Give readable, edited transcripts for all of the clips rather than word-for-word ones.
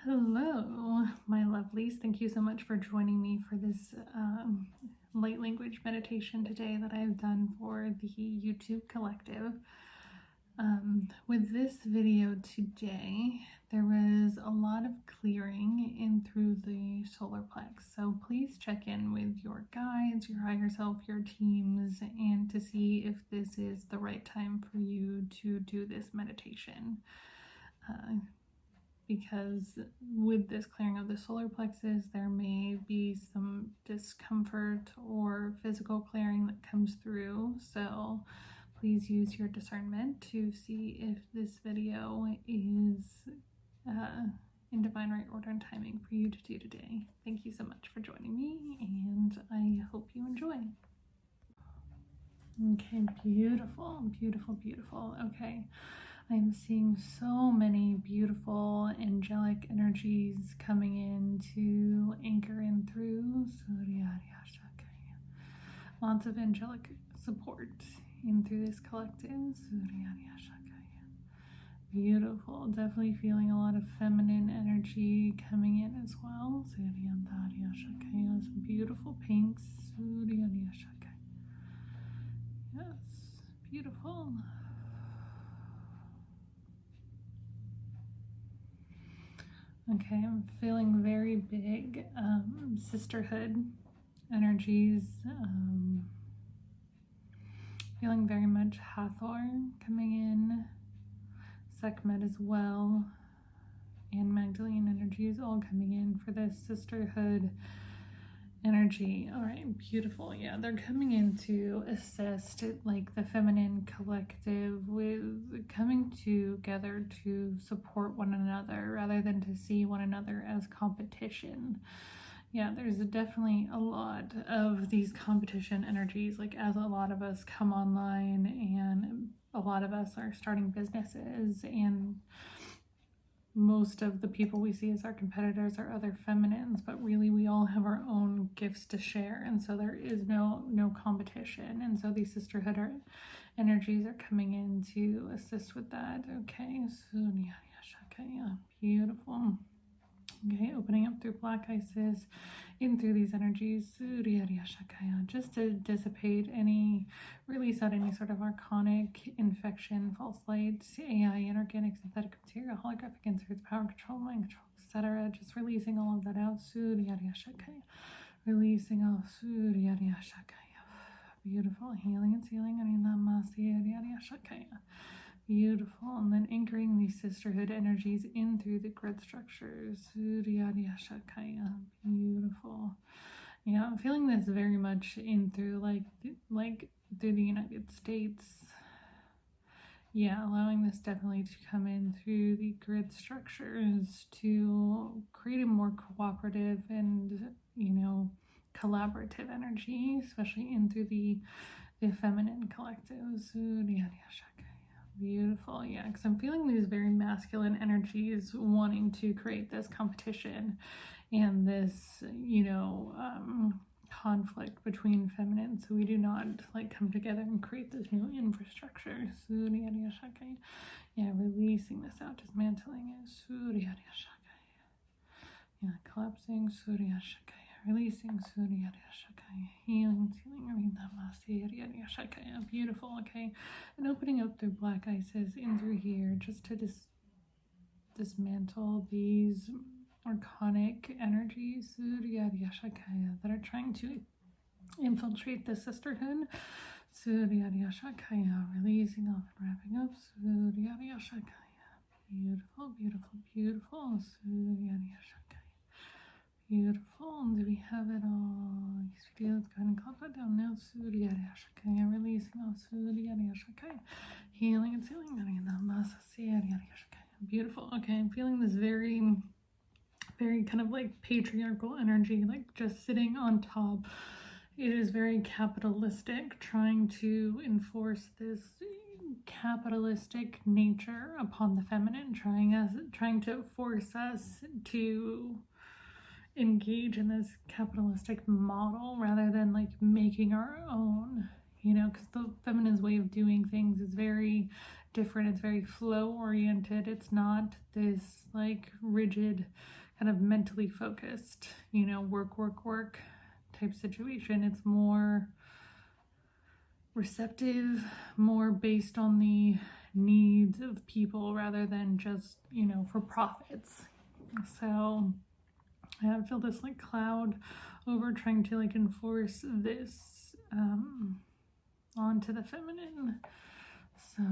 Hello, my lovelies. Thank you so much for joining me for this light language meditation today that I've done for the YouTube collective. With this video today, there was a lot of clearing in through the solar plex. So please check in with your guides, your higher self, your teams, and to see if this is the right time for you to do this meditation. Because with this clearing of the solar plexus, there may be some discomfort or physical clearing that comes through. So please use your discernment to see if this video is in divine right order and timing for you to do today. Thank you so much for joining me, and I hope you enjoy. Okay, beautiful, beautiful, beautiful. Okay. I'm seeing so many beautiful angelic energies coming in to anchor in through. Lots of angelic support in through this collective. Beautiful. Definitely feeling a lot of feminine energy coming in as well. Some beautiful pinks. Yes, beautiful. Okay, I'm feeling very big sisterhood energies, feeling very much Hathor coming in, Sekhmet as well, and Magdalene energies all coming in for this sisterhood energy. All right, beautiful. Yeah, they're coming in to assist like the feminine collective with coming together to support one another rather than to see one another as competition. Yeah, there's definitely a lot of these competition energies, like as a lot of us come online and a lot of us are starting businesses, and most of the people we see as our competitors are other feminines, but really we all have our own gifts to share, and so there is no competition. And so these sisterhood energies are coming in to assist with that. Okay, so yeah, beautiful. Okay, opening up through black ices in through these energies, just to dissipate any, release out any sort of archonic infection, false light, AI, inorganic, synthetic material, holographic inserts, power control, mind control, etc. Just releasing all of that out. Releasing all. Beautiful. Healing and sealing. Beautiful. And then anchoring these sisterhood energies in through the grid structures. Beautiful. Yeah, I'm feeling this very much in through like through the United States. Yeah, allowing this definitely to come in through the grid structures to create a more cooperative and, collaborative energy, especially in through the feminine collectives. Beautiful. Yeah, because I'm feeling these very masculine energies wanting to create this competition and this, conflict between feminine, so we do not come together and create this new infrastructure. Yeah, releasing this out, dismantling it. Yeah, collapsing. Releasing. Healing, beautiful. Okay, and opening up through black ices in through here, just to dismantle these archonic energies that are trying to infiltrate the sisterhood. Releasing off and wrapping up. Beautiful, beautiful, beautiful. Beautiful. And do we have it all? These fields, go ahead and clap that down now. Releasing off. Healing and sealing. Beautiful. Okay, I'm feeling this very kind of like patriarchal energy, like just sitting on top. It is very capitalistic, trying to enforce this capitalistic nature upon the feminine, trying to force us to engage in this capitalistic model rather than making our own, because the feminine's way of doing things is very different. It's very flow oriented. It's not this like rigid kind of mentally focused, you know, work type situation. It's more receptive, more based on the needs of people rather than just, you know, for profits. So I feel this like cloud over trying to like enforce this onto the feminine. So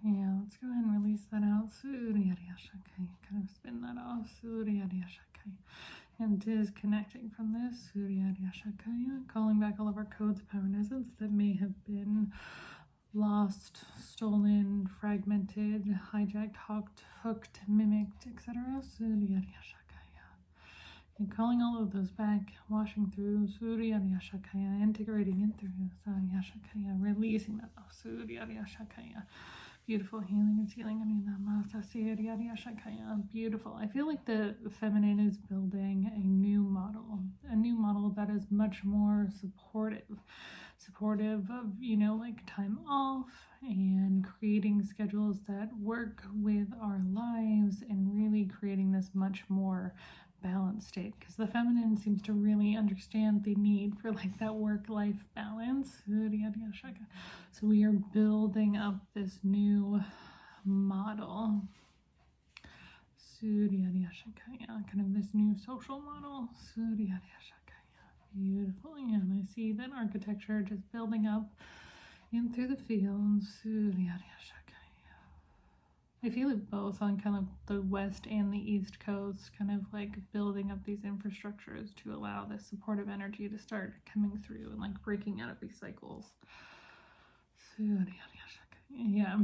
yeah, let's go ahead and release that out. Kind of spin that off. And disconnecting from this. Calling back all of our codes, power, and essence that may have been lost, stolen, fragmented, hijacked, hooked, mimicked, etc. And calling all of those back, washing through, integrating in through, releasing that off, beautiful healing and sealing. Beautiful. I feel like the feminine is building a new model that is much more supportive of, you know, like time off and creating schedules that work with our lives and really creating this much more balanced state, because the feminine seems to really understand the need for like that work-life balance. So we are building up this new model, kind of this new social model. Beautiful. And I see that architecture just building up in through the fields. I feel it both on kind of the west and the east coast, kind of like building up these infrastructures to allow this supportive energy to start coming through and like breaking out of these cycles. Yeah.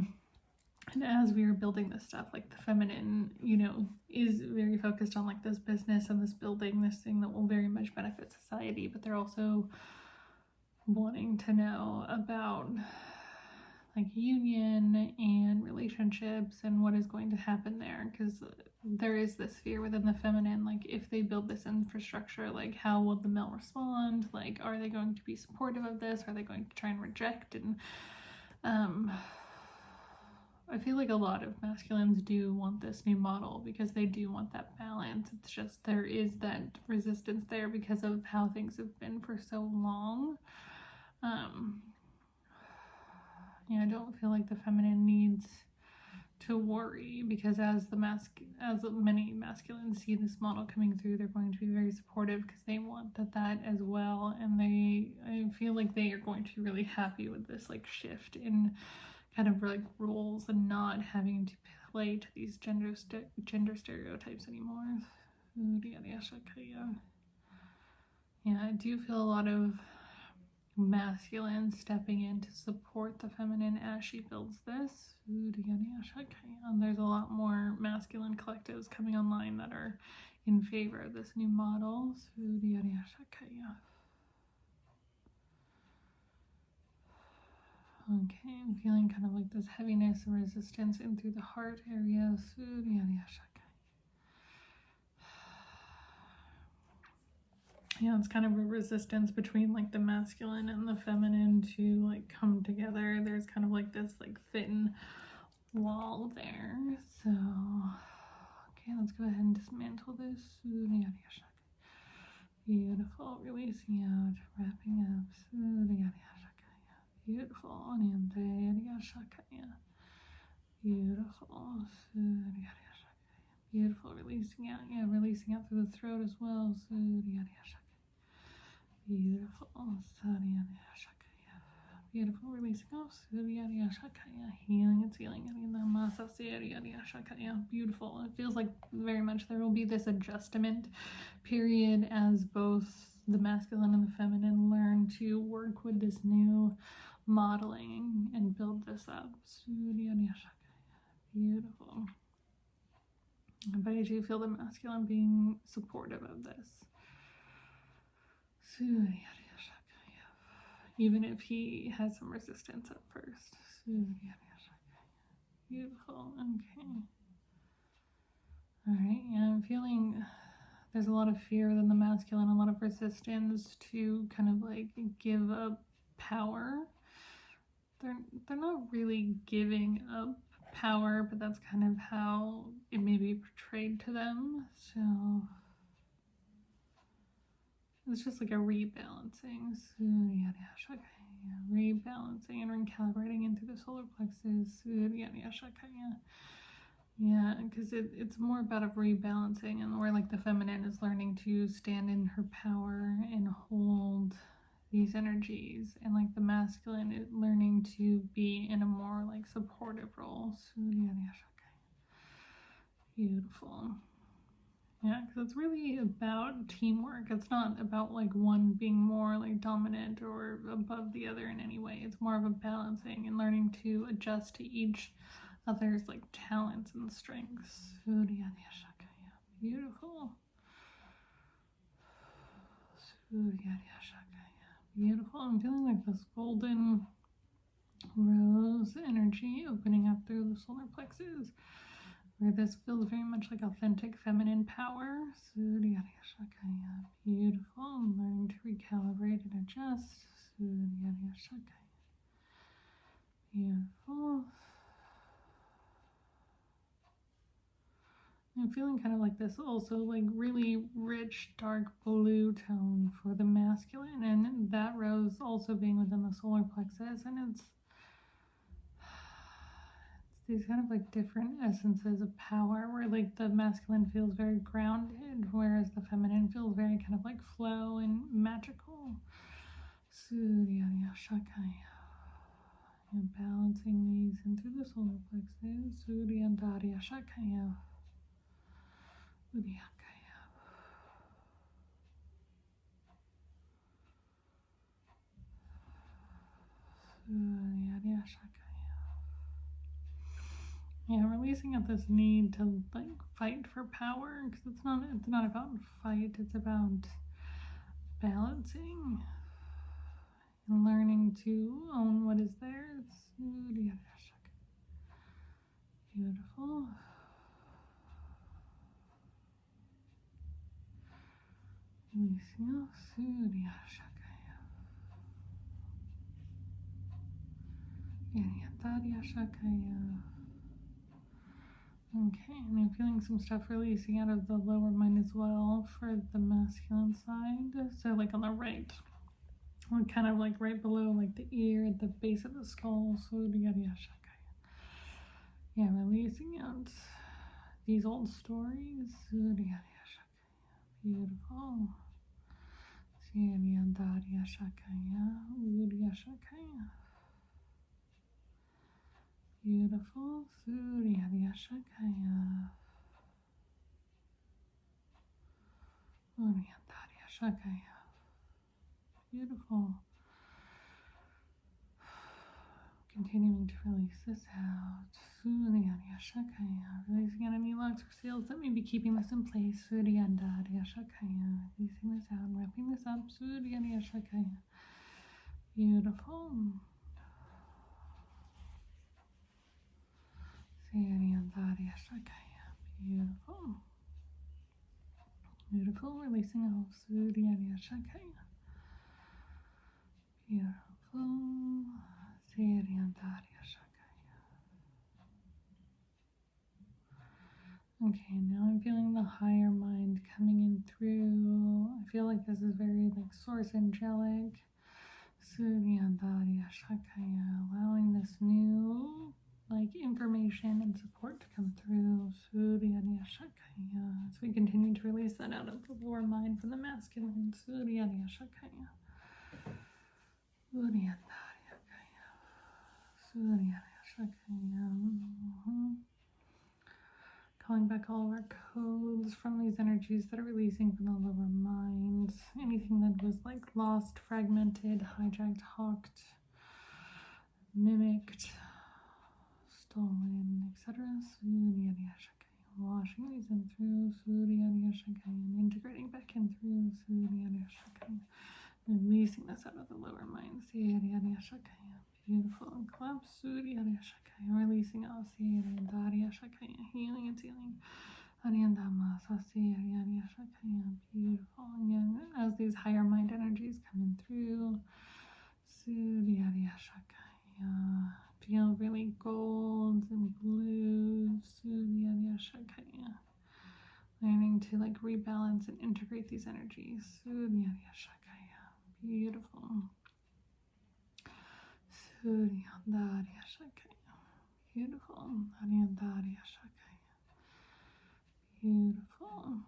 And as we are building this stuff, like the feminine, you know, is very focused on like this business and this building, this thing that will very much benefit society, but they're also wanting to know about like union and relationships and what is going to happen there, because there is this fear within the feminine, like if they build this infrastructure, like how will the male respond? Like, are they going to be supportive of this? Are they going to try and reject? And I feel like a lot of masculines do want this new model because they do want that balance. It's just there is that resistance there because of how things have been for so long. Yeah, I don't feel like the feminine needs to worry, because as many masculines see this model coming through, they're going to be very supportive because they want that as well, and I feel like they are going to be really happy with this like shift in kind of like roles and not having to play to these gender stereotypes anymore. Yeah, I do feel a lot of masculine stepping in to support the feminine as she builds this. And there's a lot more masculine collectives coming online that are in favor of this new model. Okay, I'm feeling kind of like this heaviness and resistance in through the heart area. Yeah, it's kind of a resistance between like the masculine and the feminine to like come together. There's kind of like this like thin wall there. So, okay, let's go ahead and dismantle this. Beautiful, releasing out, wrapping up. Beautiful, beautiful, releasing out, releasing out through the throat as well. Beautiful, beautiful, releasing off, healing and sealing, beautiful. It feels like very much there will be this adjustment period as both the masculine and the feminine learn to work with this new modeling and build this up. Beautiful. But I do feel the masculine being supportive of this. Even if he has some resistance at first. Beautiful. Okay. Alright, yeah, I'm feeling there's a lot of fear within the masculine, a lot of resistance to kind of like give up power they're not really giving up power, but that's kind of how it may be portrayed to them. So it's just like a rebalancing. Rebalancing and recalibrating into the solar plexus. Yeah, because it's more about a rebalancing, and where like the feminine is learning to stand in her power and hold these energies, and like the masculine is learning to be in a more like supportive role. Beautiful. Yeah, because it's really about teamwork. It's not about like one being more like dominant or above the other in any way. It's more of a balancing and learning to adjust to each other's like talents and strengths. Beautiful. Beautiful. I'm feeling like this golden rose energy opening up through the solar plexus, where this feels very much like authentic feminine power. Beautiful. I'm learning to recalibrate and adjust. Beautiful. I'm feeling kind of like this also like really rich dark blue tone for the masculine, and that rose also being within the solar plexus, and it's these kind of like different essences of power, where like the masculine feels very grounded, whereas the feminine feels very kind of like flow and magical. And balancing these into the solar plexus. Yeah, releasing out this need to like fight for power, because it's not about fight, it's about balancing and learning to own what is theirs. Beautiful. Releasing out. Okay, and I'm feeling some stuff releasing out of the lower mind as well for the masculine side. So like on the right, or kind of like right below like the ear at the base of the skull. Yeah, releasing out these old stories. Beautiful. Beautiful. Beautiful. Continuing to release this out. Releasing out any locks or seals that may be keeping this in place. Releasing this out, wrapping this up. Beautiful. Beautiful. Beautiful. Releasing out. Beautiful. Okay, now I'm feeling the higher mind coming in through. I feel like this is very like source angelic. Allowing this new like information and support to come through. As we continue to release that out of the lower mind from the masculine. Calling back all of our codes from these energies that are releasing from the lower minds. Anything that was like lost, fragmented, hijacked, hawked, mimicked, stolen, etc. Washing these in through. And integrating back in through. Releasing this out of the lower minds. Beautiful. Collapse. Releasing out. Healing and sealing. Beautiful. Again, as these higher mind energies come in through. Yeah. Feel really golds and blues. Surya Shakaya. Learning to like rebalance and integrate these energies. Surya Shakaya. Beautiful. Surya Shakaya. Beautiful. Aryandarya Shakaya. Beautiful.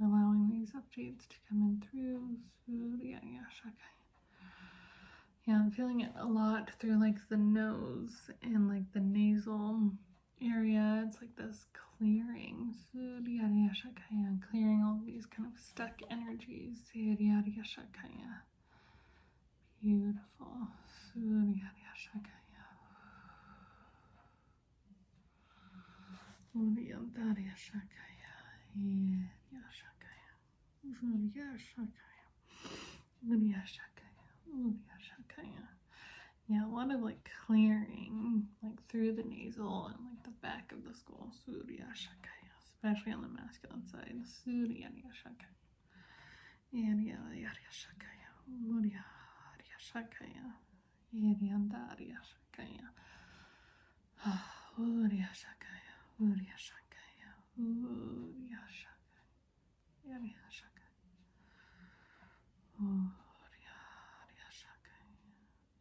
Allowing these updates to come in through. Surya Shakaya. Yeah, I'm feeling it a lot through like the nose and like the nasal area. It's like this clearing. Surya Shakaya. Clearing all these kind of stuck energies. Surya Shakaya. Beautiful. Surya Shakaya. Surya Shakaya. Surya Shakaya. Surya Shakaya. Surya Shakaya. Surya Shakaya. Yeah, a lot of like clearing, like through the nasal and like the back of the skull. Surya Shakaya, especially on the masculine side. Surya Shakaya. Surya Shakaya. Surya Shakaya. Surya Shakaya. Surya Shakaya. Surya Shakaya. Surya Shakaya. Surya Shakaya.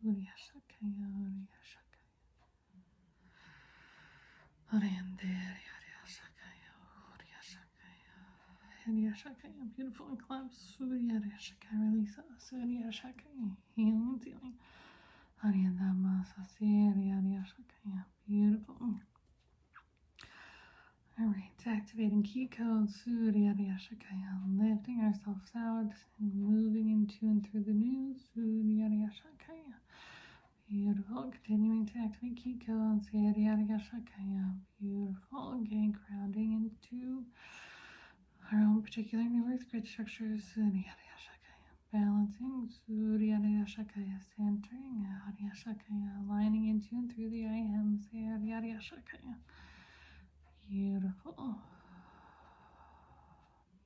Surya Shakaya. Surya Shakaya. Surya Shakaya. Beautiful and collapse. Surya Shakaya. Release us. Surya Shakaya. Healing, healing. Beautiful. Alright, activating key code. Surya Shakaya. Lifting ourselves out and moving into and through the new. Surya Shakaya. Beautiful. Continuing to activate key codes. Surya Shakaya. Beautiful. Again, grounding into our own particular new earth grid structures. Surya Shakaya. Balancing. Surya Shakaya. Centering. Surya Shakaya. Aligning into and through the I am. Surya Shakaya. Beautiful.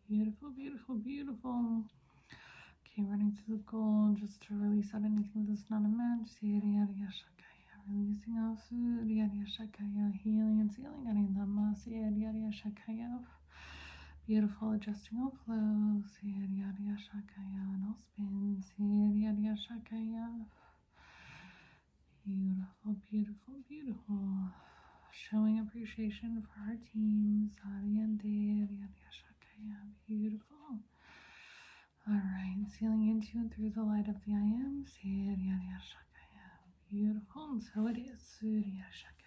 Beautiful, beautiful, beautiful. Okay, running to the goal just to release out anything that's not a match. Surya Shakaya. Releasing out Surya Shakaya. Healing and sealing. Arindama. Surya Shakaya. Beautiful, adjusting all flow. Surya Shakaya. And all spins. Surya Shakaya. Beautiful, beautiful, beautiful. Showing appreciation for our teams. Beautiful. Alright, sealing into and through the light of the I am. Beautiful, and so it is. Surya Shakaya.